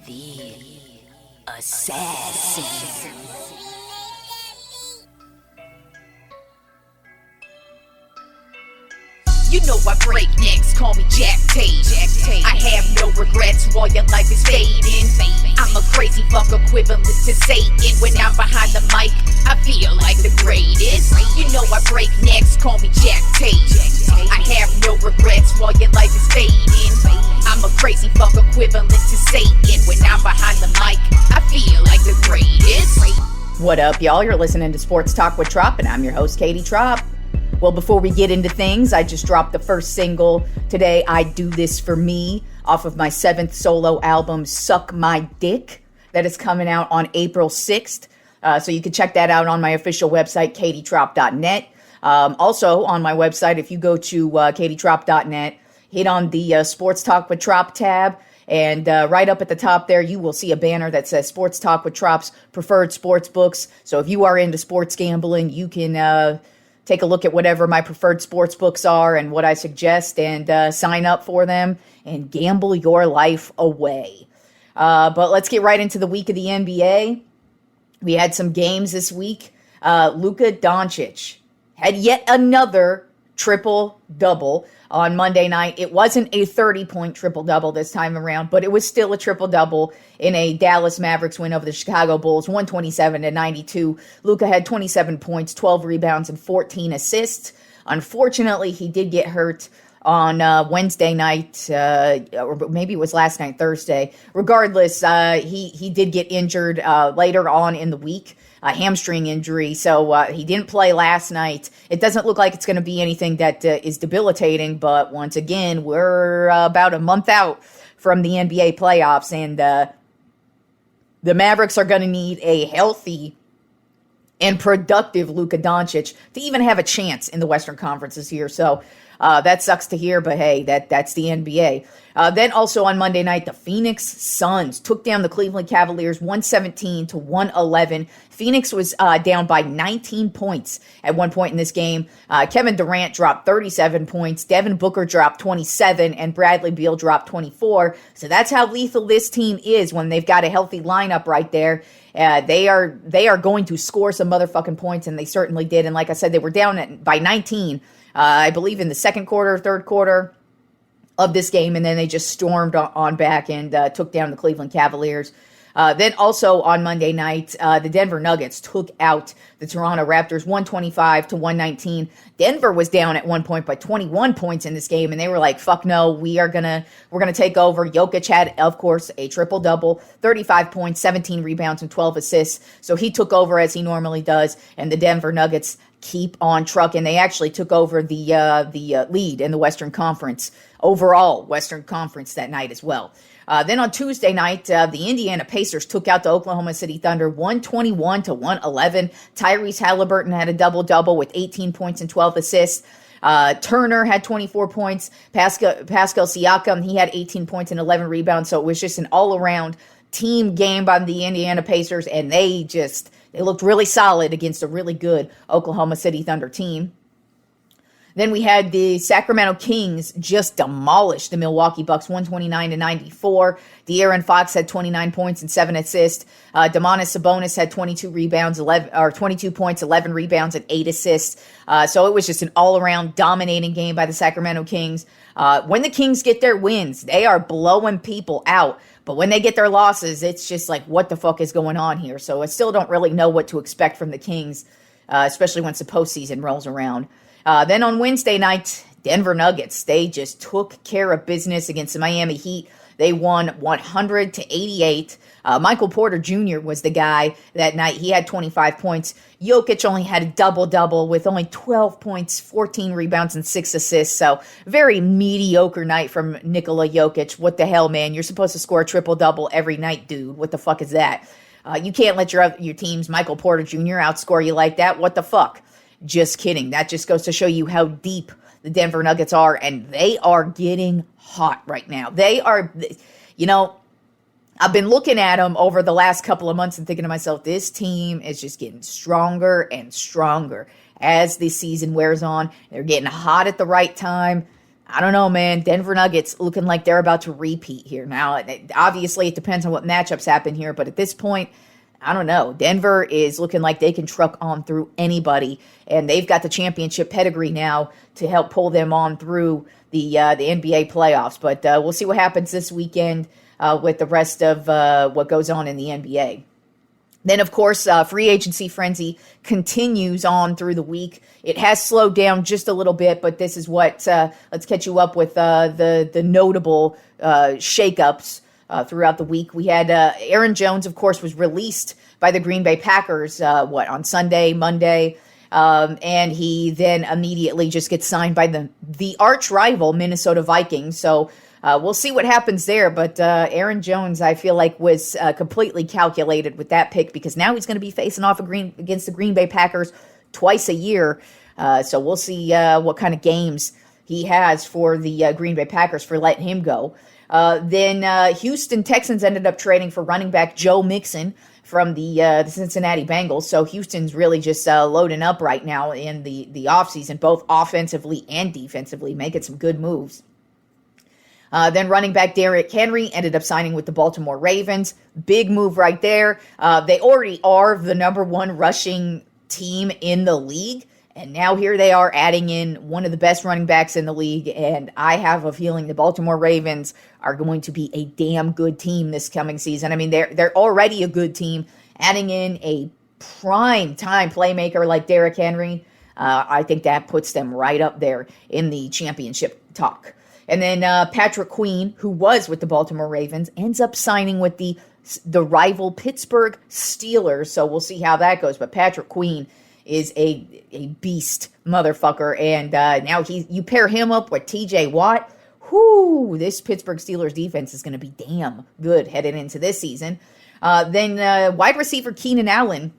The Assassin. You know I break necks, call me Jack Tate. I have no regrets while your life is fading. I'm a crazy fuck equivalent to Satan. When I'm behind the mic, I feel like the greatest. You know I break necks, call me Jack Tate. I have no regrets while your life is fading. I'm a crazy fuck equivalent to Satan. When I'm behind the mic, I feel like the greatest. What up, y'all? You're listening to Sports Talk with Tropp, and I'm your host, Katie Tropp. Well, before we get into things, I just dropped the first single today, I Do This For Me, off of my 7th solo album, Suck My Dick, that is coming out on April 6th. So you can check that out on my official website, katietropp.net. Also, on my website, if you go to katietropp.net, hit on the Sports Talk with Tropp tab, and right up at the top there, you will see a banner that says Sports Talk with Tropp's preferred sports books. So if you are into sports gambling, you can take a look at whatever my preferred sports books are and what I suggest, and sign up for them and gamble your life away. But let's get right into the week of the NBA. We had some games this week. Luka Doncic had yet another triple-double on Monday night. It wasn't a 30-point triple-double this time around, but it was still a triple-double in a Dallas Mavericks win over the Chicago Bulls, 127-92. Luka had 27 points, 12 rebounds, and 14 assists. Unfortunately, he did get hurt on Wednesday night, or maybe it was last night, Thursday. Regardless, he did get injured later on in the week. A hamstring injury, so he didn't play last night. It doesn't look like it's going to be anything that is debilitating, but once again, we're about a month out from the NBA playoffs, and the Mavericks are going to need a healthy and productive Luka Doncic to even have a chance in the Western Conference this year. So that sucks to hear, but hey, that's the NBA. Then also on Monday night, the Phoenix Suns took down the Cleveland Cavaliers 117-111. Phoenix was down by 19 points at one point in this game. Kevin Durant dropped 37 points. Devin Booker dropped 27, and Bradley Beal dropped 24. So that's how lethal this team is when they've got a healthy lineup right there. They are going to score some motherfucking points, and they certainly did. And like I said, they were down by 19, I believe in the second quarter, third quarter of this game, and then they just stormed on back and took down the Cleveland Cavaliers. Then also on Monday night, the Denver Nuggets took out the Toronto Raptors 125-119. Denver was down at one point by 21 points in this game, and they were like, fuck no, we're gonna take over. Jokic had, of course, a triple-double, 35 points, 17 rebounds, and 12 assists. So he took over as he normally does, and the Denver Nuggets keep on trucking. They actually took over the lead in the Western Conference, overall Western Conference that night as well. Then on Tuesday night, the Indiana Pacers took out the Oklahoma City Thunder 121-111. Tyrese Halliburton had a double-double with 18 points and 12 assists. Turner had 24 points. Pascal Siakam, he had 18 points and 11 rebounds. So it was just an all-around team game by the Indiana Pacers, and they looked really solid against a really good Oklahoma City Thunder team. Then we had the Sacramento Kings just demolish the Milwaukee Bucks 129-94. De'Aaron Fox had 29 points and 7 assists. Domantas Sabonis had 22 points, 11 rebounds, and 8 assists. So it was just an all-around dominating game by the Sacramento Kings. When the Kings get their wins, they are blowing people out. But when they get their losses, it's just like, what the fuck is going on here? So I still don't really know what to expect from the Kings, especially once the postseason rolls around. Then on Wednesday night, Denver Nuggets, they just took care of business against the Miami Heat. They won 100-88. Michael Porter Jr. was the guy that night. He had 25 points. Jokic only had a double-double with only 12 points, 14 rebounds, and 6 assists. So very mediocre night from Nikola Jokic. What the hell, man? You're supposed to score a triple-double every night, dude. What the fuck is that? You can't let your team's Michael Porter Jr. outscore you like that. What the fuck? Just kidding. That just goes to show you how deep the Denver Nuggets are, and they are getting hot right now. They are, I've been looking at them over the last couple of months and thinking to myself, this team is just getting stronger and stronger as the season wears on. They're getting hot at the right time. I don't know, man. Denver Nuggets looking like they're about to repeat here. Now, obviously, it depends on what matchups happen here, but at this point, I don't know. Denver is looking like they can truck on through anybody, and they've got the championship pedigree now to help pull them on through the NBA playoffs. But we'll see what happens this weekend with the rest of what goes on in the NBA. Then, of course, free agency frenzy continues on through the week. It has slowed down just a little bit, but this is what, let's catch you up with the notable shakeups throughout the week. We had Aaron Jones, of course, was released by the Green Bay Packers, on Sunday, Monday, and he then immediately just gets signed by the arch rival Minnesota Vikings. So we'll see what happens there, but Aaron Jones, I feel like, was completely calculated with that pick because now he's going to be facing off against the Green Bay Packers twice a year. So we'll see what kind of games he has for the Green Bay Packers for letting him go. Then Houston Texans ended up trading for running back Joe Mixon from the Cincinnati Bengals. So Houston's really just loading up right now in the offseason, both offensively and defensively, making some good moves. Then running back Derrick Henry ended up signing with the Baltimore Ravens. Big move right there. They already are the number one rushing team in the league. And now here they are adding in one of the best running backs in the league. And I have a feeling the Baltimore Ravens are going to be a damn good team this coming season. I mean, they're already a good team. Adding in a prime time playmaker like Derrick Henry, I think that puts them right up there in the championship talk. And then Patrick Queen, who was with the Baltimore Ravens, ends up signing with the rival Pittsburgh Steelers. So we'll see how that goes. But Patrick Queen is a beast motherfucker. And now you pair him up with TJ Watt. Whoo, this Pittsburgh Steelers defense is going to be damn good headed into this season. Then wide receiver Keenan Allen,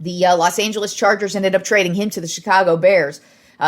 the Los Angeles Chargers ended up trading him to the Chicago Bears.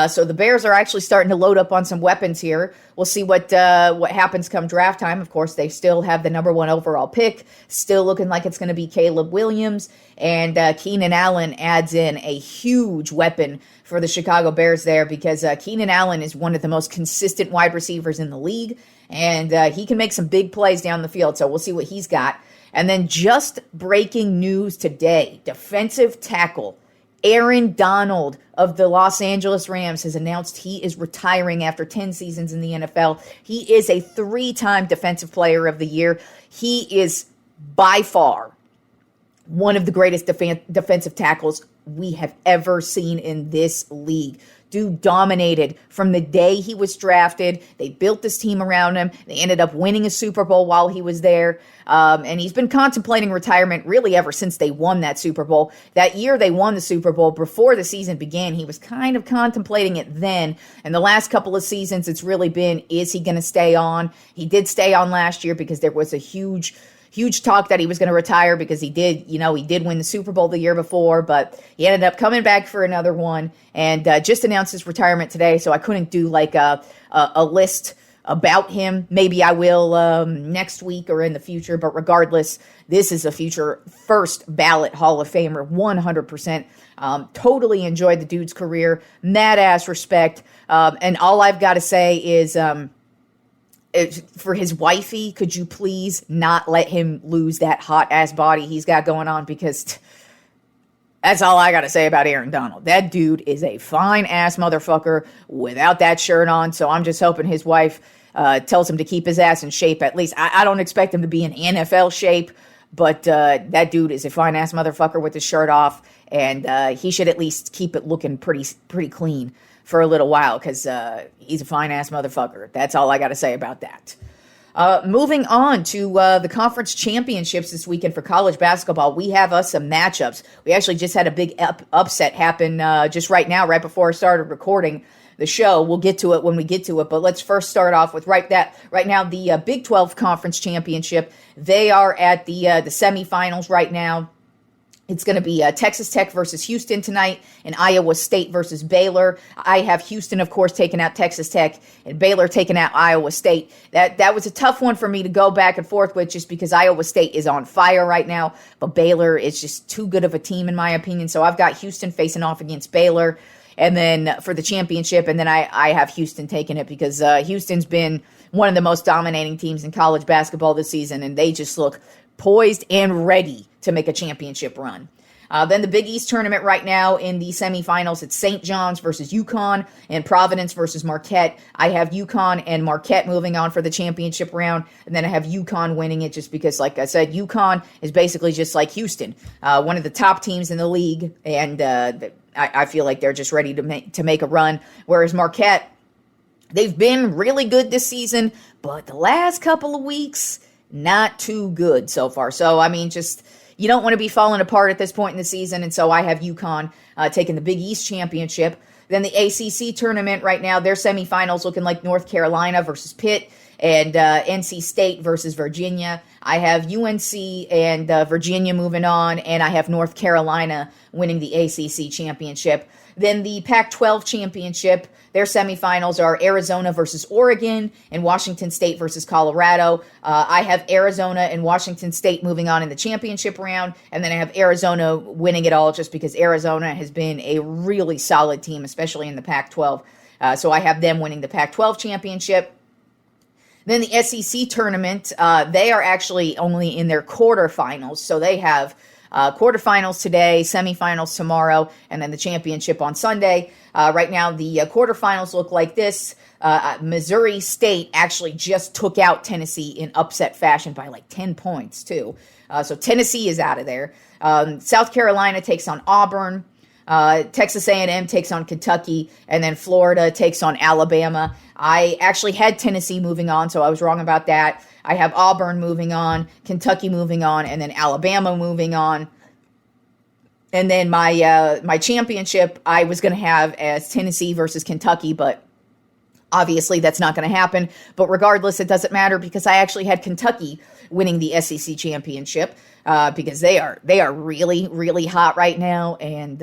So the Bears are actually starting to load up on some weapons here. We'll see what happens come draft time. Of course, they still have the number one overall pick. Still looking like it's going to be Caleb Williams. And Keenan Allen adds in a huge weapon for the Chicago Bears there because Keenan Allen is one of the most consistent wide receivers in the league. And he can make some big plays down the field. So we'll see what he's got. And then just breaking news today, defensive tackle Aaron Donald of the Los Angeles Rams has announced he is retiring after 10 seasons in the NFL. He is a 3-time Defensive Player of the Year. He is by far one of the greatest defensive tackles we have ever seen in this league. Dude dominated from the day he was drafted. They built this team around him. They ended up winning a Super Bowl while he was there. And he's been contemplating retirement really ever since they won that Super Bowl. That year they won the Super Bowl, before the season began, he was kind of contemplating it then. And the last couple of seasons, it's really been, is he going to stay on? He did stay on last year because there was a huge talk that he was going to retire because he did win the Super Bowl the year before, but he ended up coming back for another one and just announced his retirement today. So I couldn't do like a list about him. Maybe I will next week or in the future, but regardless, this is a future first ballot Hall of Famer, 100%. Totally enjoyed the dude's career, mad ass respect. And all I've got to say is, for his wifey, could you please not let him lose that hot ass body he's got going on? Because that's all I got to say about Aaron Donald. That dude is a fine ass motherfucker without that shirt on. So I'm just hoping his wife tells him to keep his ass in shape. At least I don't expect him to be in NFL shape, but that dude is a fine ass motherfucker with his shirt off, and he should at least keep it looking pretty clean for a little while, because he's a fine-ass motherfucker. That's all I got to say about that. Moving on to the conference championships this weekend for college basketball, we have us some matchups. We actually just had a big upset happen just right now, right before I started recording the show. We'll get to it when we get to it, but let's first start off with right now the Big 12 Conference Championship. They are at the semifinals right now. It's going to be Texas Tech versus Houston tonight and Iowa State versus Baylor. I have Houston, of course, taking out Texas Tech and Baylor taking out Iowa State. That was a tough one for me to go back and forth with just because Iowa State is on fire right now, but Baylor is just too good of a team in my opinion. So I've got Houston facing off against Baylor. and then for the championship, and then I have Houston taking it because Houston's been one of the most dominating teams in college basketball this season, and they just look poised and ready to make a championship run. Then the Big East tournament right now in the semifinals, it's St. John's versus UConn and Providence versus Marquette. I have UConn and Marquette moving on for the championship round, and then I have UConn winning it just because, like I said, UConn is basically just like Houston, one of the top teams in the league, and I feel like they're just ready to make a run, whereas Marquette, they've been really good this season, but the last couple of weeks, not too good so far. So, I mean, just... you don't want to be falling apart at this point in the season, and so I have UConn taking the Big East championship. Then the ACC tournament right now, their semifinals looking like North Carolina versus Pitt and NC State versus Virginia. I have UNC and Virginia moving on, and I have North Carolina winning the ACC championship. Then the Pac-12 championship, their semifinals are Arizona versus Oregon and Washington State versus Colorado. I have Arizona and Washington State moving on in the championship round, and then I have Arizona winning it all just because Arizona has been a really solid team, especially in the Pac-12. So I have them winning the Pac-12 championship. Then the SEC tournament, they are actually only in their quarterfinals, so they have quarterfinals today, semifinals tomorrow, and then the championship on Sunday. Right now, the quarterfinals look like this. Missouri State actually just took out Tennessee in upset fashion by like 10 points, too. So Tennessee is out of there. South Carolina takes on Auburn. Texas A&M takes on Kentucky, and then Florida takes on Alabama. I actually had Tennessee moving on, so I was wrong about that. I have Auburn moving on, Kentucky moving on, and then Alabama moving on. And then my championship I was going to have as Tennessee versus Kentucky, but obviously that's not going to happen. But regardless, it doesn't matter because I actually had Kentucky winning the SEC championship because they are really, really hot right now, and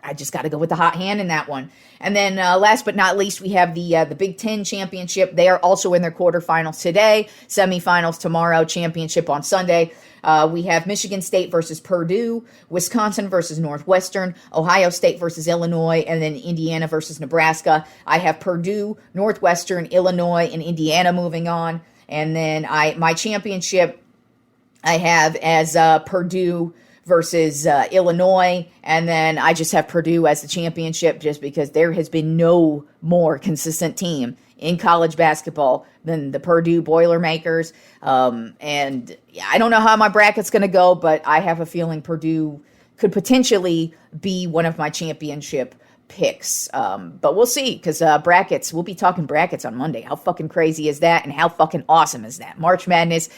I just got to go with the hot hand in that one. And then last but not least, we have the Big Ten championship. They are also in their quarterfinals today, semifinals tomorrow, championship on Sunday. We have Michigan State versus Purdue, Wisconsin versus Northwestern, Ohio State versus Illinois, and then Indiana versus Nebraska. I have Purdue, Northwestern, Illinois, and Indiana moving on. And then my championship I have as Purdue versus Illinois, and then I just have Purdue as the championship just because there has been no more consistent team in college basketball than the Purdue Boilermakers. And yeah, I don't know how my bracket's going to go, but I have a feeling Purdue could potentially be one of my championship picks. But we'll see, because brackets, we'll be talking brackets on Monday. How fucking crazy is that, and how fucking awesome is that? March Madness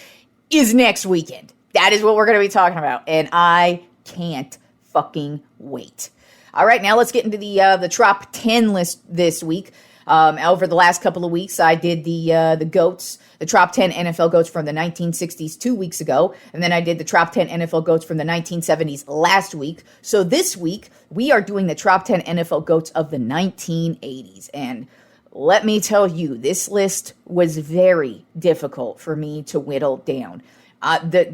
is next weekend. That is what we're going to be talking about, and I can't fucking wait. All right, now let's get into the Tropp 10 list this week. Over the last couple of weeks, I did the GOATs, the Tropp 10 NFL GOATs from the 1960s 2 weeks ago, and then I did the Tropp 10 NFL GOATs from the 1970s last week. So this week, we are doing the Tropp 10 NFL GOATs of the 1980s, and let me tell you, this list was very difficult for me to whittle down.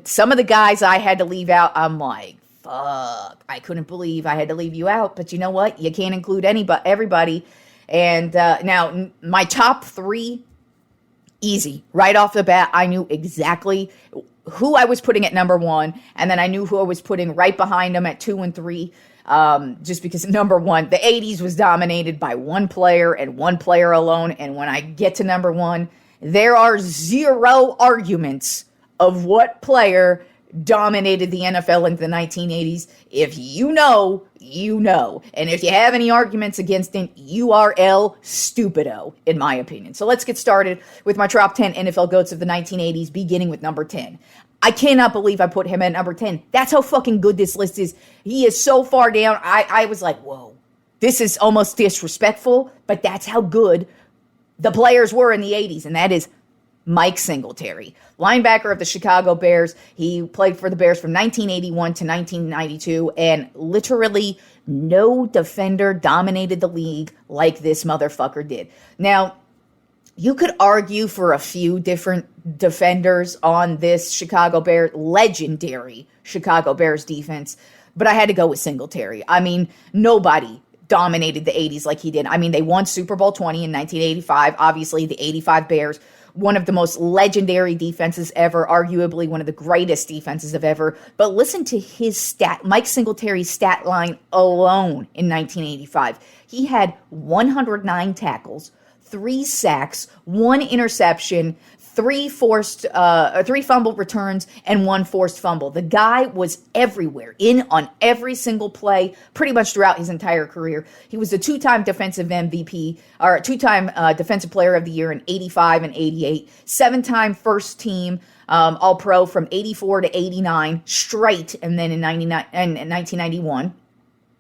Some of the guys I had to leave out, I'm like, fuck, I couldn't believe I had to leave you out. But you know what? You can't include everybody. And now, my top three, easy. Right off the bat, I knew exactly who I was putting at number one, and then I knew who I was putting right behind them at 2 and 3. Just because number one, the 80s was dominated by one player and one player alone. And when I get to number one, there are zero arguments of what player dominated the NFL in the 1980s. If you know, you know. And if you have any arguments against it, you are El Stupido, in my opinion. So let's get started with my top 10 NFL GOATs of the 1980s, beginning with number 10. I cannot believe I put him at number 10. That's how fucking good this list is. He is so far down. I was like, whoa, this is almost disrespectful, but that's how good the players were in the 80s, and that is Mike Singletary, linebacker of the Chicago Bears. He played for the Bears from 1981 to 1992, and literally no defender dominated the league like this motherfucker did. Now, you could argue for a few different defenders on this legendary Chicago Bears defense, but I had to go with Singletary. I mean, nobody dominated the 80s like he did. I mean, they won Super Bowl 20 in 1985. Obviously, the 85 Bears, one of the most legendary defenses ever, arguably one of the greatest defenses of ever. But listen to his Mike Singletary's stat line alone in 1985. He had 109 tackles, 3 sacks, 1 interception, 3 fumble returns, and 1 forced fumble. The guy was everywhere, in on every single play, pretty much throughout his entire career. He was a 2-time defensive MVP, or 2-time defensive player of the year in 85 and 88, 7-time first team All-Pro from 84 to 89 straight, and then in 1991.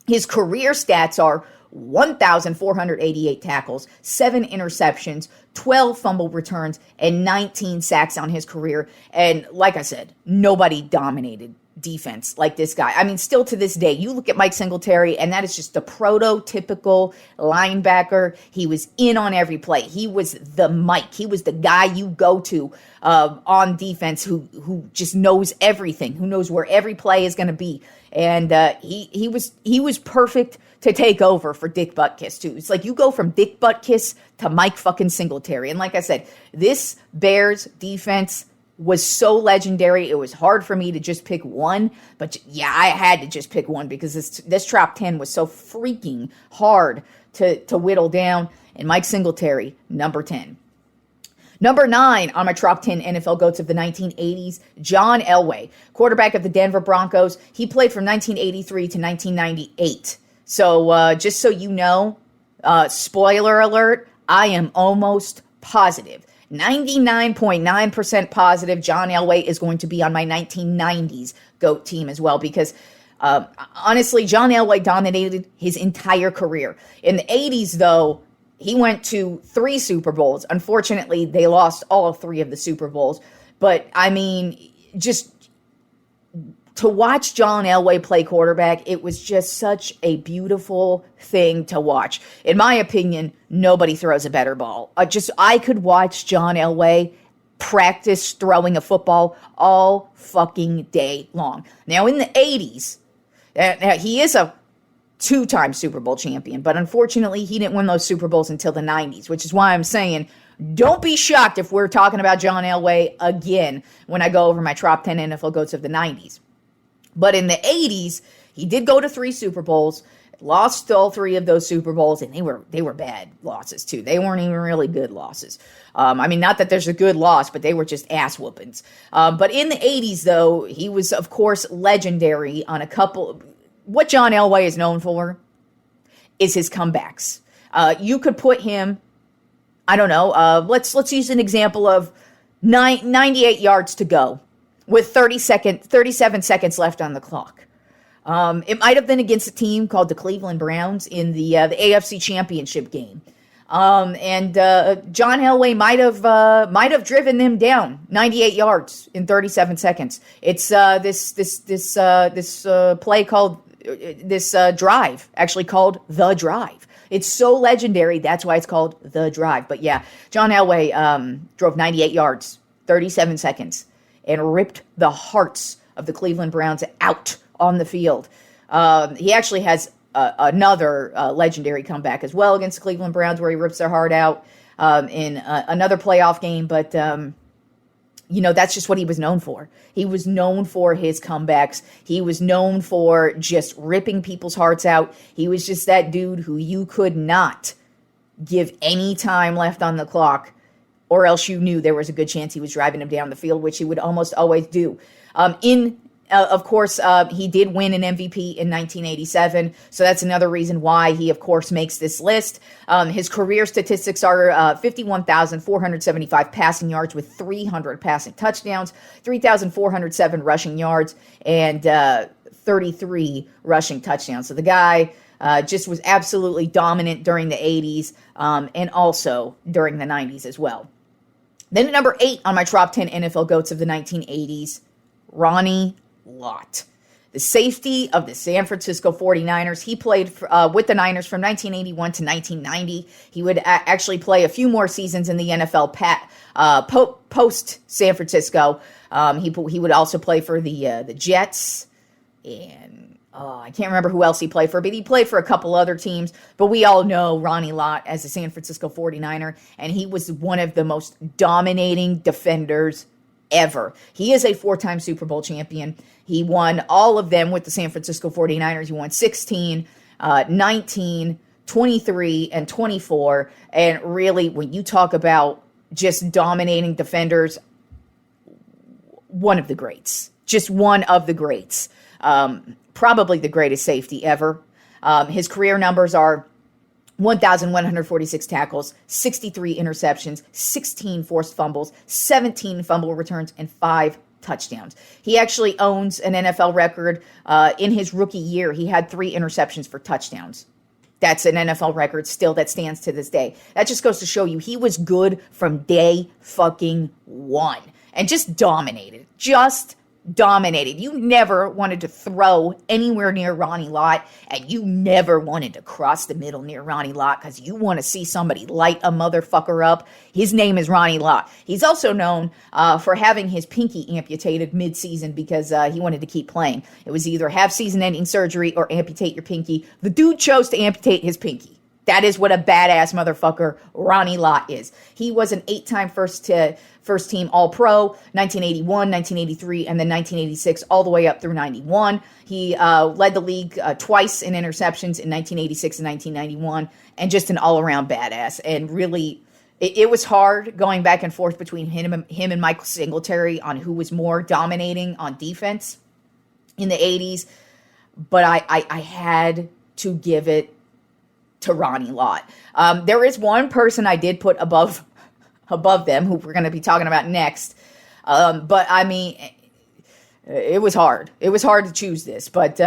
His career stats are 1,488 tackles, 7 interceptions, 12 fumble returns, and 19 sacks on his career. And like I said, nobody dominated defense like this guy. I mean, still to this day, you look at Mike Singletary, and that is just the prototypical linebacker. He was in on every play. He was the Mike. He was the guy you go to on defense who just knows everything, who knows where every play is going to be. And he was perfect to take over for Dick Butkus, too. It's like you go from Dick Butkus to Mike fucking Singletary. And like I said, this Bears defense was so legendary. It was hard for me to just pick one. But yeah, I had to just pick one because this top 10 was so freaking hard to whittle down. And Mike Singletary, number 10. Number 9 on my top 10 NFL GOATs of the 1980s, John Elway, quarterback of the Denver Broncos. He played from 1983 to 1998. So just so you know, spoiler alert, I am almost positive, 99.9% positive John Elway is going to be on my 1990s GOAT team as well because honestly, John Elway dominated his entire career. In the 80s, though, he went to 3 Super Bowls. Unfortunately, they lost all 3 of the Super Bowls. But, I mean, just to watch John Elway play quarterback, it was just such a beautiful thing to watch. In my opinion, nobody throws a better ball. I could watch John Elway practice throwing a football all fucking day long. Now, in the 80s, he is a 2-time Super Bowl champion, but unfortunately, he didn't win those Super Bowls until the 90s, which is why I'm saying don't be shocked if we're talking about John Elway again when I go over my top 10 NFL GOATs of the 90s. But in the 80s, he did go to 3 Super Bowls, lost all 3 of those Super Bowls, and they were bad losses, too. They weren't even really good losses. I mean, not that there's a good loss, but they were just ass whoopings. But in the 80s, though, he was, of course, legendary on a couple. What John Elway is known for is his comebacks. You could put him, I don't know, let's use an example of 98 yards to go with 37 seconds left on the clock. It might have been against a team called the Cleveland Browns in the AFC Championship game. And John Elway might have driven them down 98 yards in 37 seconds. It's this play called this drive, actually called The Drive. It's so legendary, that's why it's called The Drive. But yeah, John Elway drove 98 yards, 37 seconds, and ripped the hearts of the Cleveland Browns out on the field. He actually has another legendary comeback as well against the Cleveland Browns where he rips their heart out in another playoff game. But, that's just what he was known for. He was known for his comebacks. He was known for just ripping people's hearts out. He was just that dude who you could not give any time left on the clock, or else you knew there was a good chance he was driving him down the field, which he would almost always do. Of course, he did win an MVP in 1987, so that's another reason why he, of course, makes this list. His career statistics are 51,475 passing yards with 300 passing touchdowns, 3,407 rushing yards, and 33 rushing touchdowns. So the guy just was absolutely dominant during the 80s and also during the 90s as well. Then at number 8 on my top 10 NFL GOATs of the 1980s, Ronnie Lott, the safety of the San Francisco 49ers. He played with the Niners from 1981 to 1990. He would actually play a few more seasons in the NFL post San Francisco. He would also play for the Jets and I can't remember who else he played for, but he played for a couple other teams. But we all know Ronnie Lott as a San Francisco 49er, and he was one of the most dominating defenders ever. He is a 4-time Super Bowl champion. He won all of them with the San Francisco 49ers. He won 16, 19, 23, and 24. And really, when you talk about just dominating defenders, one of the greats. Just one of the greats. Probably the greatest safety ever. His career numbers are 1,146 tackles, 63 interceptions, 16 forced fumbles, 17 fumble returns, and 5 touchdowns. He actually owns an NFL record. In his rookie year, he had 3 interceptions for touchdowns. That's an NFL record still that stands to this day. That just goes to show you he was good from day fucking one and just dominated. You never wanted to throw anywhere near Ronnie Lott, and you never wanted to cross the middle near Ronnie Lott because you want to see somebody light a motherfucker up. His name is Ronnie Lott. He's also known for having his pinky amputated midseason because he wanted to keep playing. It was either have season-ending surgery or amputate your pinky. The dude chose to amputate his pinky. That is what a badass motherfucker Ronnie Lott is. He was an 8-time first team All-Pro, 1981, 1983, and then 1986, all the way up through 91. He led the league twice in interceptions in 1986 and 1991, and just an all-around badass. And really, it was hard going back and forth between him and Michael Singletary on who was more dominating on defense in the 80s. But I had to give it to Ronnie Lott. There is one person I did put above them, who we're going to be talking about next. But I mean, it was hard. It was hard to choose this, but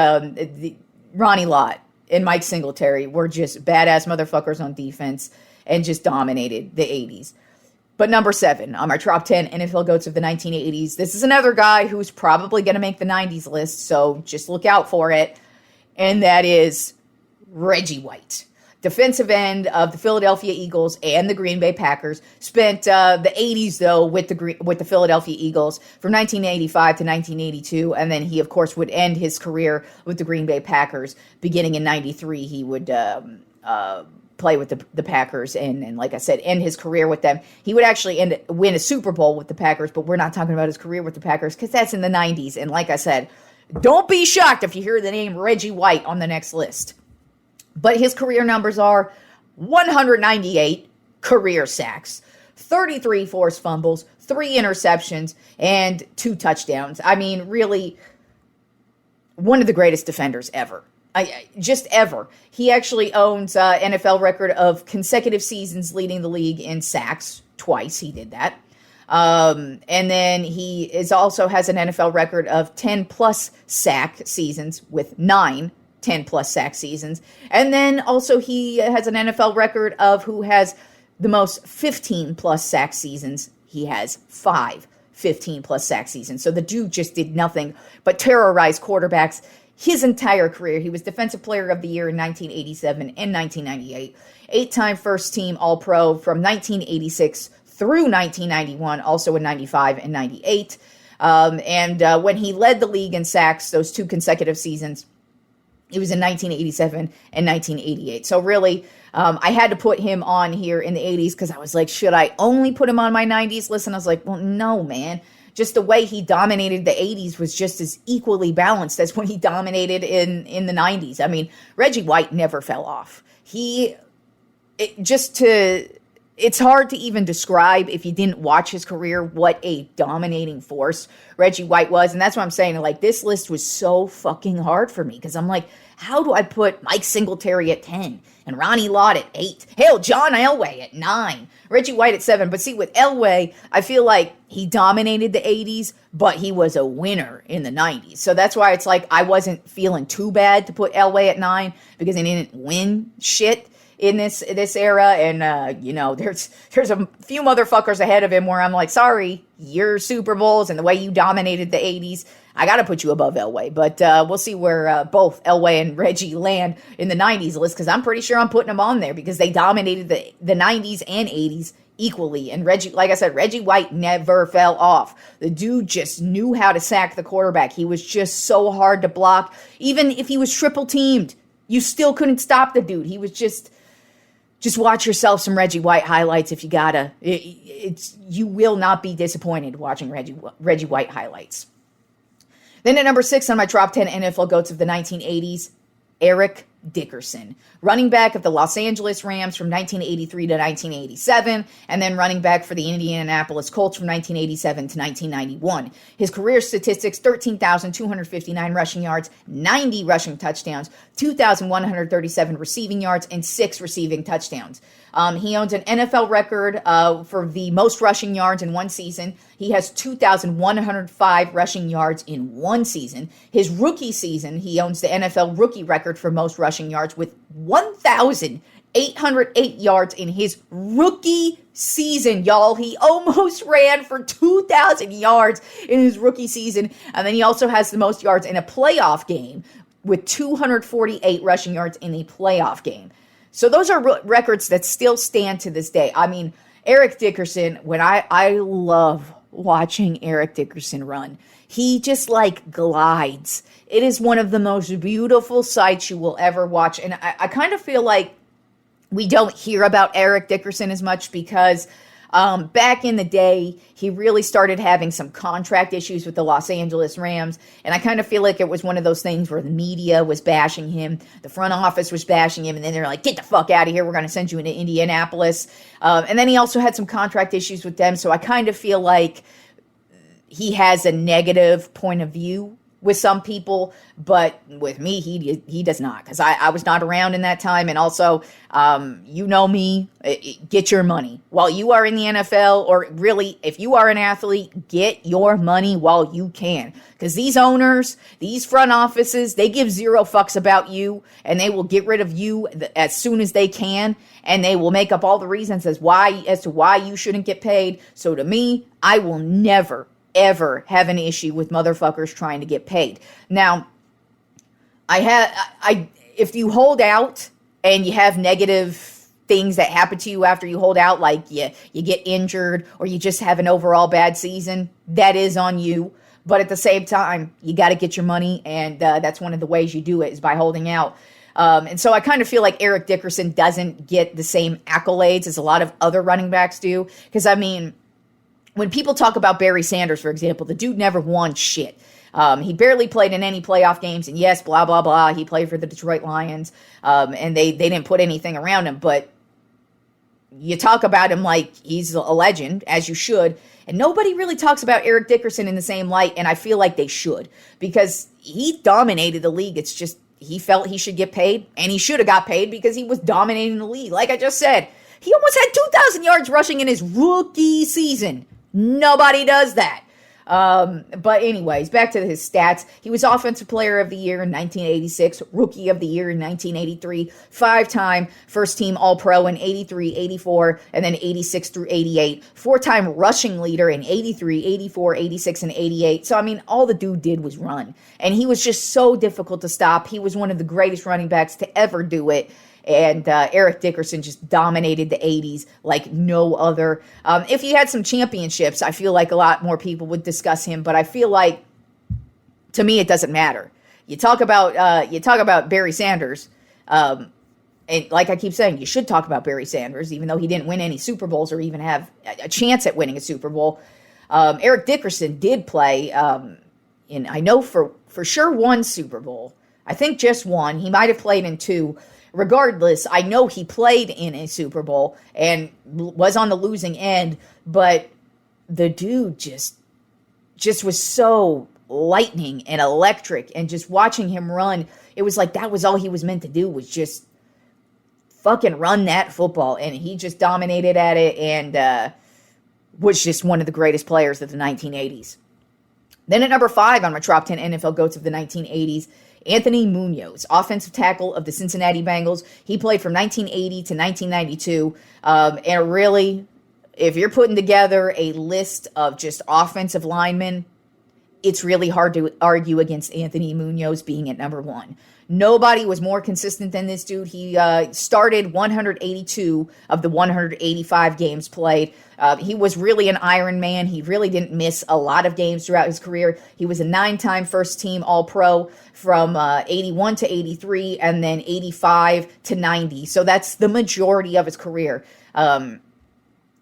Ronnie Lott and Mike Singletary were just badass motherfuckers on defense and just dominated the 80s. But number 7 on our top 10 NFL GOATs of the 1980s. This is another guy who's probably going to make the 90s list, so just look out for it. And that is Reggie White. Defensive end of the Philadelphia Eagles and the Green Bay Packers. Spent the 80s, though, with the Philadelphia Eagles from 1985 to 1982. And then he, of course, would end his career with the Green Bay Packers. Beginning in 93, he would play with the Packers and, like I said, end his career with them. He would actually win a Super Bowl with the Packers, but we're not talking about his career with the Packers because that's in the 90s. And like I said, don't be shocked if you hear the name Reggie White on the next list. But his career numbers are 198 career sacks, 33 forced fumbles, 3 interceptions, and 2 touchdowns. I mean, really, one of the greatest defenders ever. Just ever. He actually owns NFL record of consecutive seasons leading the league in sacks. Twice he did that. And then he also has an NFL record of 10-plus sack seasons with 9 10-plus sack seasons. And then also he has an NFL record of who has the most 15-plus sack seasons. He has 5 15-plus sack seasons. So the dude just did nothing but terrorize quarterbacks his entire career. He was Defensive Player of the Year in 1987 and 1998. 8-time first-team All-Pro from 1986 through 1991, also in 95 and 98. When he led the league in sacks those 2 consecutive seasons, it was in 1987 and 1988. So really, I had to put him on here in the 80s because I was like, should I only put him on my 90s list? And I was like, well, no, man. Just the way he dominated the 80s was just as equally balanced as when he dominated in the 90s. I mean, Reggie White never fell off. It's hard to even describe if you didn't watch his career what a dominating force Reggie White was. And that's what I'm saying. Like, this list was so fucking hard for me because I'm like, how do I put Mike Singletary at 10 and Ronnie Lott at 8? Hell, John Elway at 9, Reggie White at 7. But see, with Elway, I feel like he dominated the 80s, but he was a winner in the 90s. So that's why it's like I wasn't feeling too bad to put Elway at 9 because he didn't win shit in this era, and there's a few motherfuckers ahead of him where I'm like, sorry, your Super Bowls and the way you dominated the 80s, I gotta put you above Elway. But we'll see where both Elway and Reggie land in the 90s list, because I'm pretty sure I'm putting them on there because they dominated the 90s and 80s equally. And Reggie, like I said, Reggie White never fell off. The dude just knew how to sack the quarterback. He was just so hard to block. Even if he was triple teamed, you still couldn't stop the dude. He was just watch yourself some Reggie White highlights if you gotta. You will not be disappointed watching Reggie White highlights. Then at number 6 on my top 10 NFL GOATs of the 1980s, Eric Dickerson, running back of the Los Angeles Rams from 1983 to 1987, and then running back for the Indianapolis Colts from 1987 to 1991. His career statistics: 13,259 rushing yards, 90 rushing touchdowns, 2,137 receiving yards, and 6 receiving touchdowns. He owns an NFL record for the most rushing yards in one season. He has 2,105 rushing yards in one season. His rookie season, he owns the NFL rookie record for most rushing yards with 1,808 yards in his rookie season, y'all. He almost ran for 2,000 yards in his rookie season. And then he also has the most yards in a playoff game with 248 rushing yards in a playoff game. So those are records that still stand to this day. I mean, Eric Dickerson, when I love watching Eric Dickerson run. He just like glides. It is one of the most beautiful sights you will ever watch. And I kind of feel like we don't hear about Eric Dickerson as much because back in the day, he really started having some contract issues with the Los Angeles Rams. And I kind of feel like it was one of those things where the media was bashing him. The front office was bashing him. And then they're like, get the fuck out of here. We're going to send you into Indianapolis. And then he also had some contract issues with them. So I kind of feel like he has a negative point of view with some people, but with me, he does not, because I was not around in that time. And also, you know me, get your money while you are in the NFL, or really, if you are an athlete, get your money while you can, because these owners, these front offices, they give zero fucks about you, and they will get rid of you as soon as they can, and they will make up all the reasons as to why you shouldn't get paid. So to me, I will never ever have an issue with motherfuckers trying to get paid. Now, if you hold out and you have negative things that happen to you after you hold out, like you get injured or you just have an overall bad season, that is on you. But at the same time, you got to get your money, and that's one of the ways you do it is by holding out. And so I kind of feel like Eric Dickerson doesn't get the same accolades as a lot of other running backs do, because I mean, when people talk about Barry Sanders, for example, the dude never won shit. He barely played in any playoff games, and yes, blah, blah, blah. He played for the Detroit Lions, and they didn't put anything around him. But you talk about him like he's a legend, as you should, and nobody really talks about Eric Dickerson in the same light, and I feel like they should, because he dominated the league. It's just he felt he should get paid, and he should have got paid because he was dominating the league. Like I just said, he almost had 2,000 yards rushing in his rookie season. Nobody does that. But anyways, back to his stats. He was Offensive Player of the Year in 1986, Rookie of the Year in 1983, 5-time First Team All-Pro in 83, 84, and then 86 through 88, 4-time Rushing Leader in 83, 84, 86, and 88. So, I mean, all the dude did was run. And he was just so difficult to stop. He was one of the greatest running backs to ever do it. And Eric Dickerson just dominated the 80s like no other. If he had some championships, I feel like a lot more people would discuss him. But I feel like, to me, it doesn't matter. You talk about Barry Sanders, and like I keep saying, you should talk about Barry Sanders, even though he didn't win any Super Bowls or even have a chance at winning a Super Bowl. Eric Dickerson did play in, I know for sure, one Super Bowl. I think just one. He might have played in two. Regardless, I know he played in a Super Bowl and was on the losing end, but the dude just was so lightning and electric, and just watching him run, it was like that was all he was meant to do, was just fucking run that football, and he just dominated at it and was just one of the greatest players of the 1980s. Then at number 5 on my top 10 NFL GOATs of the 1980s, Anthony Munoz, offensive tackle of the Cincinnati Bengals. He played from 1980 to 1992. And really, if you're putting together a list of just offensive linemen, it's really hard to argue against Anthony Munoz being at number one. Nobody was more consistent than this dude. He started 182 of the 185 games played. He was really an Iron Man. He really didn't miss a lot of games throughout his career. He was a 9-time first-team All-Pro from 81 to 83 and then 85 to 90. So that's the majority of his career. And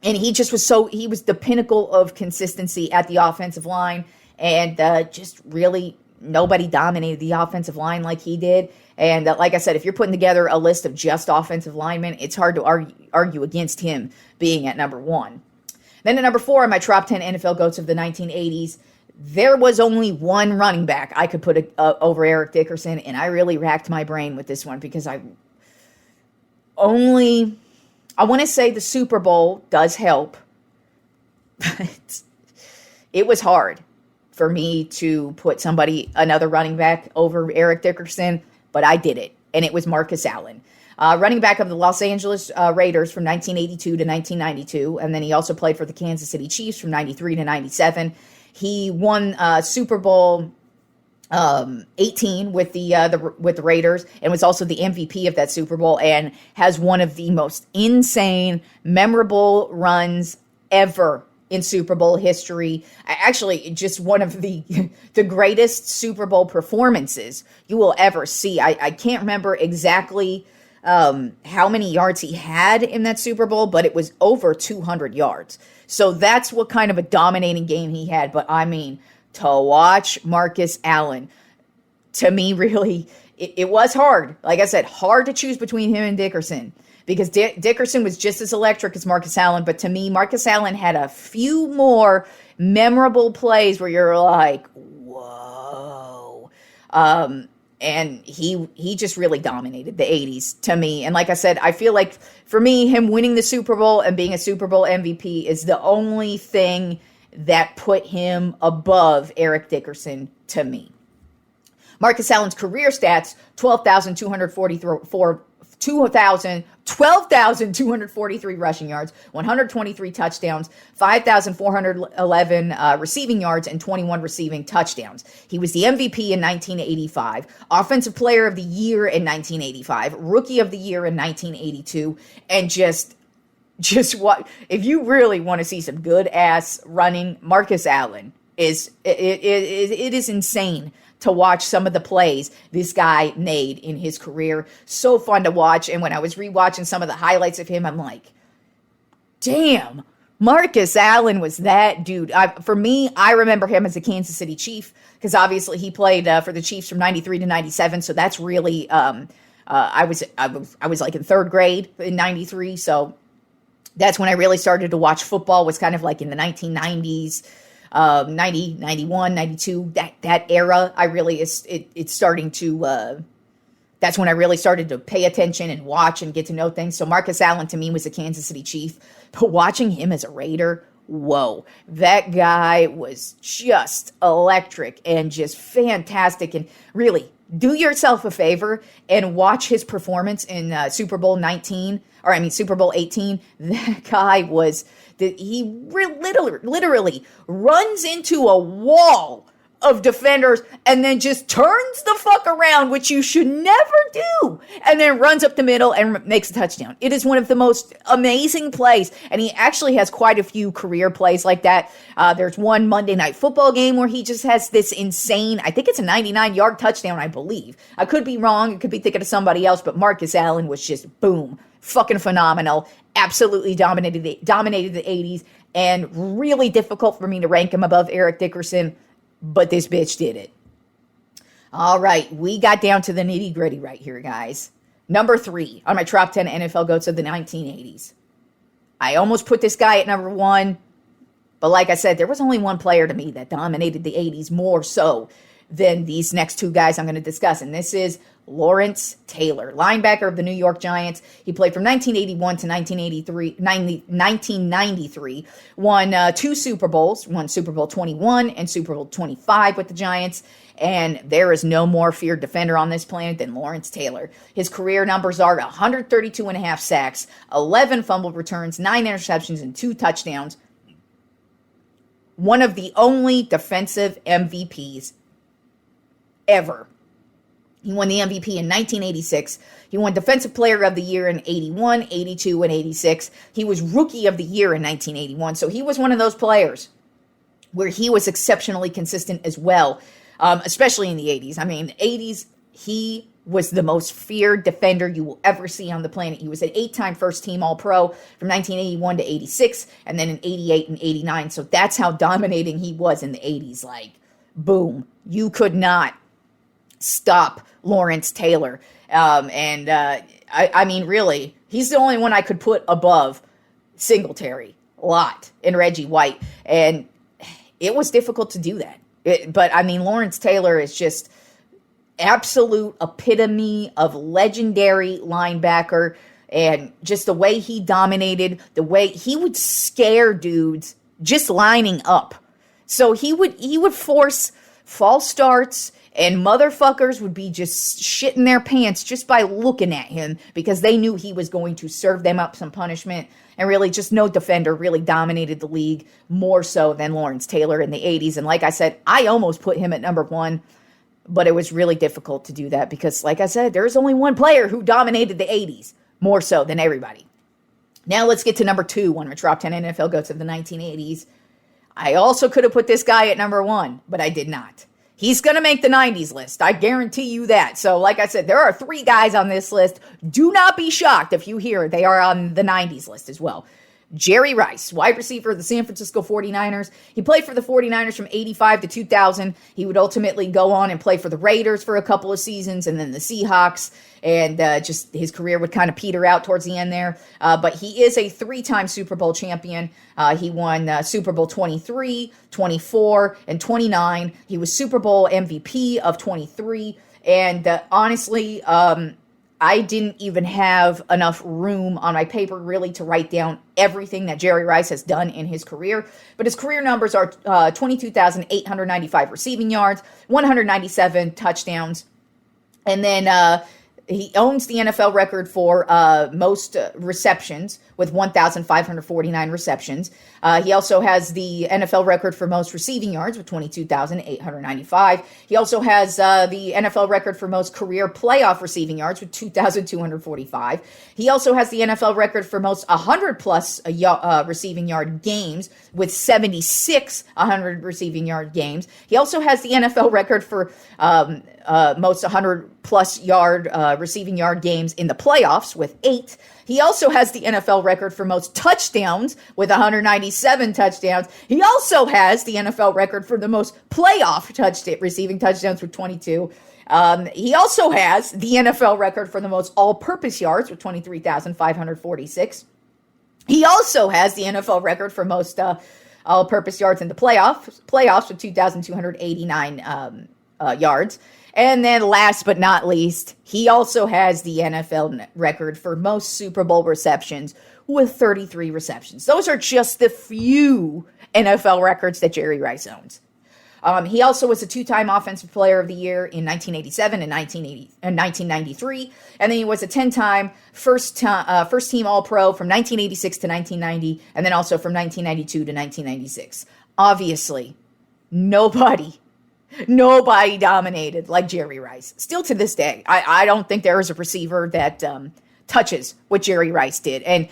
he just was he was the pinnacle of consistency at the offensive line, and just really nobody dominated the offensive line like he did. And like I said, if you're putting together a list of just offensive linemen, it's hard to argue against him being at number one. Then at number 4 in my top 10 NFL GOATs of the 1980s, there was only one running back I could put over Eric Dickerson, and I really racked my brain with this one because I want to say the Super Bowl does help, but it was hard for me to put another running back over Eric Dickerson, but I did it, and it was Marcus Allen. Running back of the Los Angeles Raiders from 1982 to 1992, and then he also played for the Kansas City Chiefs from 93 to 97. He won Super Bowl 18 with the Raiders, and was also the MVP of that Super Bowl, and has one of the most insane, memorable runs ever in Super Bowl history. Actually, just one of the greatest Super Bowl performances you will ever see. I can't remember exactly how many yards he had in that Super Bowl, but it was over 200 yards. So that's what kind of a dominating game he had. But I mean, to watch Marcus Allen, to me, really, it was hard. Like I said, hard to choose between him and Dickerson, because Dickerson was just as electric as Marcus Allen. But to me, Marcus Allen had a few more memorable plays where you're like, whoa. And he just really dominated the 80s to me. And like I said, I feel like for me, him winning the Super Bowl and being a Super Bowl MVP is the only thing that put him above Eric Dickerson to me. Marcus Allen's career stats, 12,243 rushing yards, 123 touchdowns, 5,411 receiving yards, and 21 receiving touchdowns. He was the MVP in 1985, Offensive Player of the Year in 1985, Rookie of the Year in 1982, and just what, if you really want to see some good ass running, Marcus Allen it is insane to watch some of the plays this guy made in his career. So fun to watch. And when I was rewatching some of the highlights of him, I'm like, damn, Marcus Allen was that dude. For me, I remember him as a Kansas City Chief, because obviously he played for the Chiefs from 93 to 97. So that's really, I was like in third grade in 93. So that's when I really started to watch football, was kind of like in the 1990s. 90, 91, 92, that era, it's starting to, that's when I really started to pay attention and watch and get to know things. So Marcus Allen to me was a Kansas City Chief, but watching him as a Raider, whoa, that guy was just electric and just fantastic. And really, do yourself a favor and watch his performance in Super Bowl 18. That guy was, he literally runs into a wall of defenders and then just turns the fuck around, which you should never do, and then runs up the middle and makes a touchdown. It is one of the most amazing plays, and he actually has quite a few career plays like that. There's one Monday Night Football game where he just has this insane, I think it's a 99-yard touchdown, I believe. I could be wrong, I could be thinking of somebody else, but Marcus Allen was just, boom, fucking phenomenal. Absolutely dominated the 80s, and really difficult for me to rank him above Eric Dickerson, but this bitch did it. All right, we got down to the nitty-gritty right here, guys. Number 3 on my top 10 NFL GOATs of the 1980s. I almost put this guy at number 1, but like I said, there was only one player to me that dominated the 80s more so than these next two guys I'm going to discuss, and this is Lawrence Taylor, linebacker of the New York Giants. He played from 1981 to 1993, won 2 Super Bowls, won Super Bowl 21 and Super Bowl 25 with the Giants, and there is no more feared defender on this planet than Lawrence Taylor. His career numbers are 132 and a half sacks, 11 fumbled returns, 9 interceptions, and 2 touchdowns. one of the only defensive MVPs ever. He won the MVP in 1986. He won Defensive Player of the Year in 81, 82, and 86. He was Rookie of the Year in 1981. So he was one of those players where he was exceptionally consistent as well, especially in the 80s. I mean, the 80s, he was the most feared defender you will ever see on the planet. He was an 8-time first-team All-Pro from 1981 to 86, and then in 88 and 89. So that's how dominating he was in the 80s. Like, boom. You could not stop Lawrence Taylor. I mean, really, he's the only one I could put above Singletary, Lott, and Reggie White. And it was difficult to do that. But, I mean, Lawrence Taylor is just absolute epitome of legendary linebacker, and just the way he dominated, the way he would scare dudes just lining up. So he would force false starts, and motherfuckers would be just shitting their pants just by looking at him because they knew he was going to serve them up some punishment. And really, just no defender really dominated the league more so than Lawrence Taylor in the 80s. And like I said, I almost put him at number 1, but it was really difficult to do that because, like I said, there's only one player who dominated the 80s more so than everybody. Now let's get to number 2 on our Top 10 NFL GOATs of the 1980s. I also could have put this guy at number 1, but I did not. He's going to make the 90s list. I guarantee you that. So, like I said, there are 3 guys on this list. Do not be shocked if you hear they are on the 90s list as well. Jerry Rice, wide receiver of the San Francisco 49ers. He played for the 49ers from 85 to 2000. He would ultimately go on and play for the Raiders for a couple of seasons and then the Seahawks. And just his career would kind of peter out towards the end there. But he is a 3-time Super Bowl champion. He won Super Bowl 23, 24, and 29. He was Super Bowl MVP of 23. And honestly, I didn't even have enough room on my paper really to write down everything that Jerry Rice has done in his career. But his career numbers are 22,895 receiving yards, 197 touchdowns. And then he owns the NFL record for most receptions with 1,549 receptions. He also has the NFL record for most receiving yards with 22,895. He also has the NFL record for most career playoff receiving yards with 2,245. He also has the NFL record for most 100-plus receiving yard games with 76 100 receiving yard games. He also has the NFL record for most 100-plus yard receiving yard games in the playoffs with 8. He also has the NFL record for most touchdowns with 197 touchdowns. He also has the NFL record for the most playoff receiving touchdowns with 22. He also has the NFL record for the most all-purpose yards with 23,546. He also has the NFL record for most all-purpose yards in the playoffs with 2,289 yards. And then last but not least, he also has the NFL record for most Super Bowl receptions with 33 receptions. Those are just the few NFL records that Jerry Rice owns. He also was a 2-time Offensive Player of the Year in 1987 and 1993. And then he was a 10-time first team All-Pro from 1986 to 1990, and then also from 1992 to 1996. Obviously, nobody dominated like Jerry Rice. Still to this day, I don't think there is a receiver that touches what Jerry Rice did. And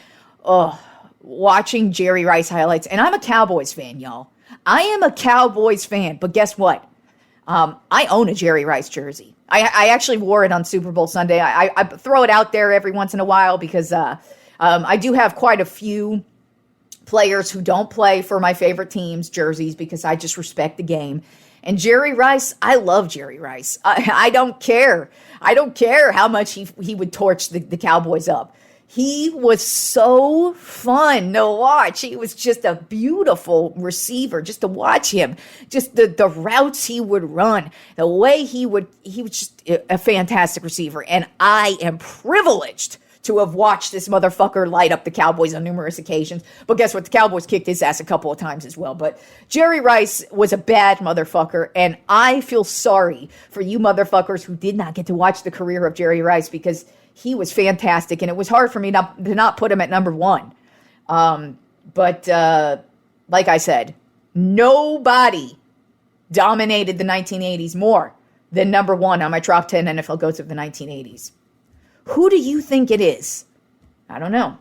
watching Jerry Rice highlights, and I'm a Cowboys fan, y'all. I am a Cowboys fan, but guess what? I own a Jerry Rice jersey. I actually wore it on Super Bowl Sunday. I throw it out there every once in a while because I do have quite a few players who don't play for my favorite teams' jerseys because I just respect the game. And Jerry Rice, I love Jerry Rice. I don't care. I don't care how much he would torch the Cowboys up. He was so fun to watch. He was just a beautiful receiver just to watch him. Just the routes he would run, the way he was just a fantastic receiver. And I am privileged to have watched this motherfucker light up the Cowboys on numerous occasions. But guess what? The Cowboys kicked his ass a couple of times as well. But Jerry Rice was a bad motherfucker, and I feel sorry for you motherfuckers who did not get to watch the career of Jerry Rice because he was fantastic, and it was hard for me to not put him at number 1. But like I said, Nobody dominated the 1980s more than number one on my top 10 NFL GOATs of the 1980s. Who do you think it is? I don't know.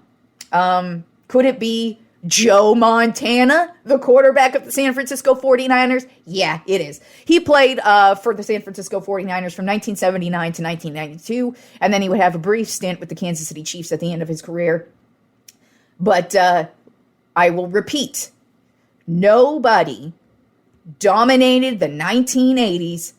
Could it be Joe Montana, the quarterback of the San Francisco 49ers? Yeah, it is. He played for the San Francisco 49ers from 1979 to 1992, and then he would have a brief stint with the Kansas City Chiefs at the end of his career. But I will repeat, nobody dominated the 1980s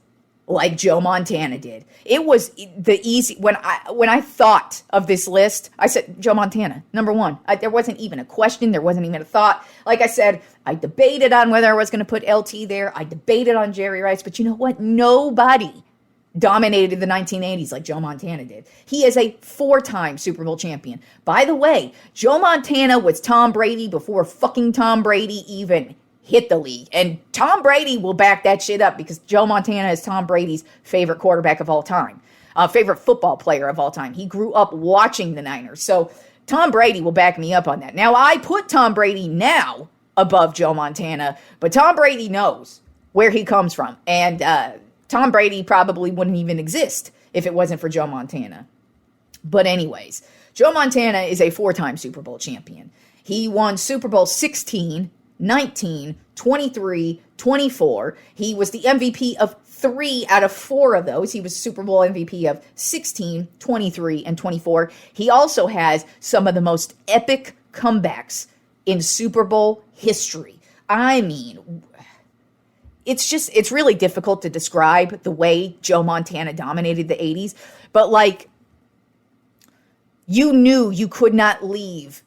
like Joe Montana did. It was the easy, when I thought of this list, I said Joe Montana, number one. There wasn't even a question. There wasn't even a thought. Like I said, I debated on whether I was going to put LT there. I debated on Jerry Rice, but you know what? Nobody dominated the 1980s like Joe Montana did. He is a 4-time Super Bowl champion. By the way, Joe Montana was Tom Brady before fucking Tom Brady even hit the league. And Tom Brady will back that shit up because Joe Montana is Tom Brady's favorite quarterback of all time, favorite football player of all time. He grew up watching the Niners. So Tom Brady will back me up on that. Now, I put Tom Brady now above Joe Montana, but Tom Brady knows where he comes from. And Tom Brady probably wouldn't even exist if it wasn't for Joe Montana. But anyways, Joe Montana is a 4-time Super Bowl champion. He won Super Bowl 16, 19, 23, 24. He was the MVP of 3 out of 4 of those. He was Super Bowl MVP of 16, 23, and 24. He also has some of the most epic comebacks in Super Bowl history. I mean, it's really difficult to describe the way Joe Montana dominated the 80s, but like, you knew you could not leave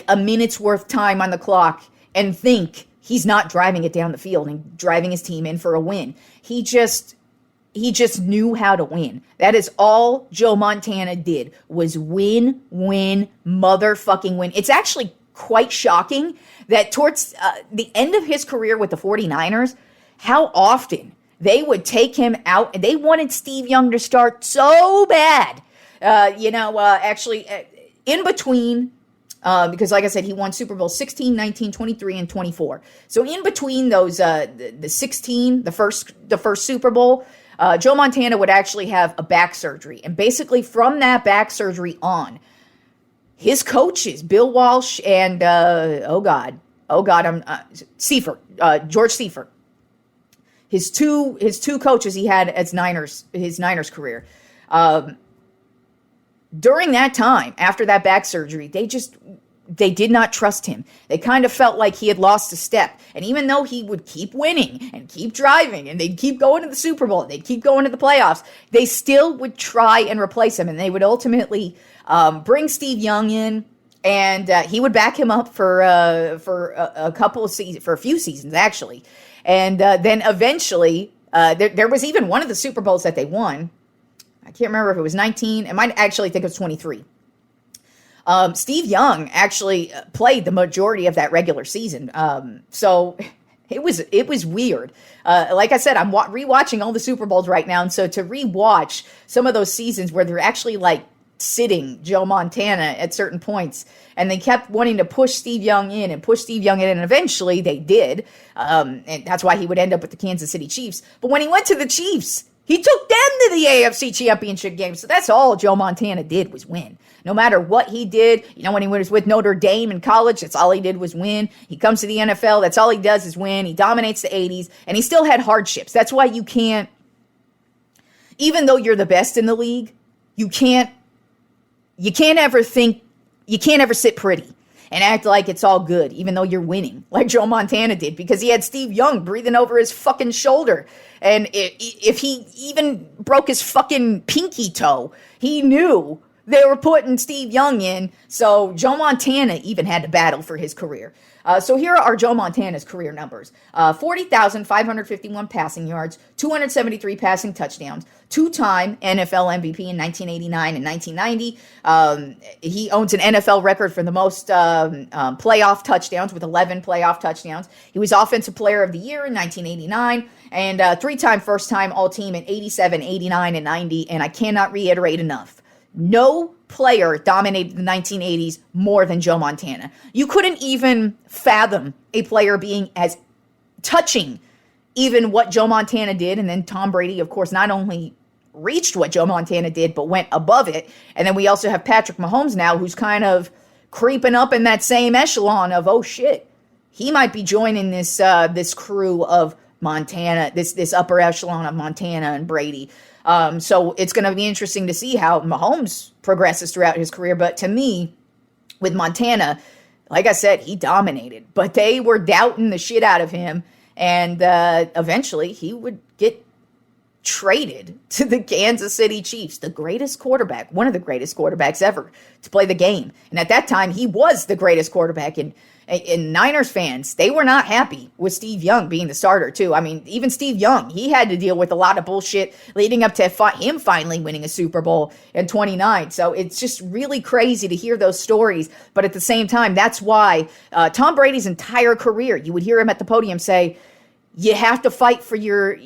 a minute's worth time on the clock and think he's not driving it down the field and driving his team in for a win. He just knew how to win. That is all Joe Montana did, was win, motherfucking win. It's actually quite shocking that towards the end of his career with the 49ers, how often they would take him out, and they wanted Steve Young to start so bad. Actually, in between, because like I said, he won Super Bowl 16, 19, 23, and 24. So in between those, the 16, the first Super Bowl, Joe Montana would actually have a back surgery. And basically from that back surgery on, his coaches, Bill Walsh and, George Seifert, his two coaches he had as his Niners career. During that time, after that back surgery, they did not trust him. They kind of felt like he had lost a step. And even though he would keep winning and keep driving and they'd keep going to the Super Bowl, they'd keep going to the playoffs, they still would try and replace him. And they would ultimately bring Steve Young in, and he would back him up for a couple of seasons, for a few seasons actually. And then eventually, there was even one of the Super Bowls that they won. I can't remember if it was 19. I might actually think it was 23. Steve Young actually played the majority of that regular season. So it was weird. Like I said, I'm rewatching all the Super Bowls right now. And so to rewatch some of those seasons where they're actually like sitting Joe Montana at certain points, and they kept wanting to push Steve Young in, and eventually they did. And that's why he would end up with the Kansas City Chiefs. But when he went to the Chiefs, he took them to the AFC Championship game. So that's all Joe Montana did, was win. No matter what he did, when he was with Notre Dame in college, that's all he did was win. He comes to the NFL, that's all he does is win. He dominates the 80s, and he still had hardships. That's why you can't, even though you're the best in the league, you can't ever sit pretty and act like it's all good, even though you're winning, like Joe Montana did, because he had Steve Young breathing over his fucking shoulder. And if he even broke his fucking pinky toe, he knew they were putting Steve Young in. So Joe Montana even had to battle for his career. So here are Joe Montana's career numbers. 40,551 passing yards, 273 passing touchdowns, 2-time NFL MVP in 1989 and 1990. He owns an NFL record for the most playoff touchdowns with 11 playoff touchdowns. He was Offensive Player of the Year in 1989 and 3-time first-time All-Team in 87, 89, and 90. And I cannot reiterate enough, No player dominated the 1980s more than Joe Montana. You couldn't even fathom a player being as touching even what Joe Montana did. And then Tom Brady, of course, not only reached what Joe Montana did, but went above it. And then we also have Patrick Mahomes now, who's kind of creeping up in that same echelon of, oh shit, he might be joining this this crew of Montana, this upper echelon of Montana and Brady. So it's going to be interesting to see how Mahomes progresses throughout his career. But to me, with Montana, like I said, he dominated. But they were doubting the shit out of him. And eventually he would get traded to the Kansas City Chiefs, the greatest quarterback, one of the greatest quarterbacks ever to play the game. And at that time, he was the greatest quarterback. And Niners fans, they were not happy with Steve Young being the starter, too. I mean, even Steve Young, he had to deal with a lot of bullshit leading up to him finally winning a Super Bowl in 29. So it's just really crazy to hear those stories. But at the same time, that's why Tom Brady's entire career, you would hear him at the podium say, you have to fight for your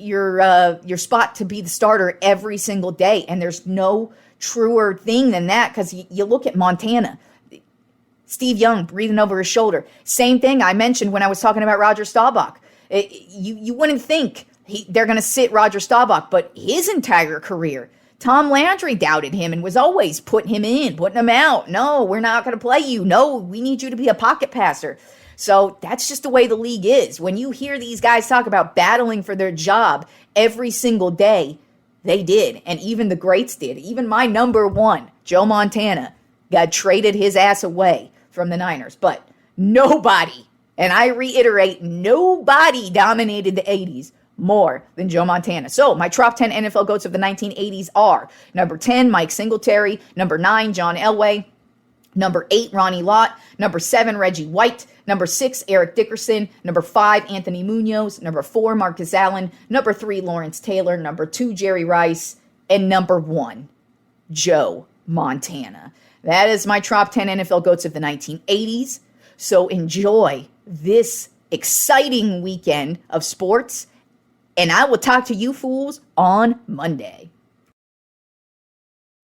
spot to be the starter every single day. And there's no truer thing than that, because you look at Montana. Steve Young breathing over his shoulder. Same thing I mentioned when I was talking about Roger Staubach. You wouldn't think they're going to sit Roger Staubach, but his entire career, Tom Landry doubted him and was always putting him in, putting him out. No, we're not going to play you. No, we need you to be a pocket passer. So that's just the way the league is. When you hear these guys talk about battling for their job every single day, they did. And even the greats did. Even my number one, Joe Montana, got traded his ass away from the Niners. But nobody, and I reiterate, nobody dominated the 80s more than Joe Montana. So my top 10 NFL GOATs of the 1980s are number 10, Mike Singletary, number 9, John Elway, number 8, Ronnie Lott, number 7, Reggie White, number 6, Eric Dickerson, number 5, Anthony Munoz, number 4, Marcus Allen, number 3, Lawrence Taylor, number 2, Jerry Rice, and number 1, Joe Montana. That is my top 10 NFL GOATs of the 1980s. So enjoy this exciting weekend of sports, and I will talk to you fools on Monday.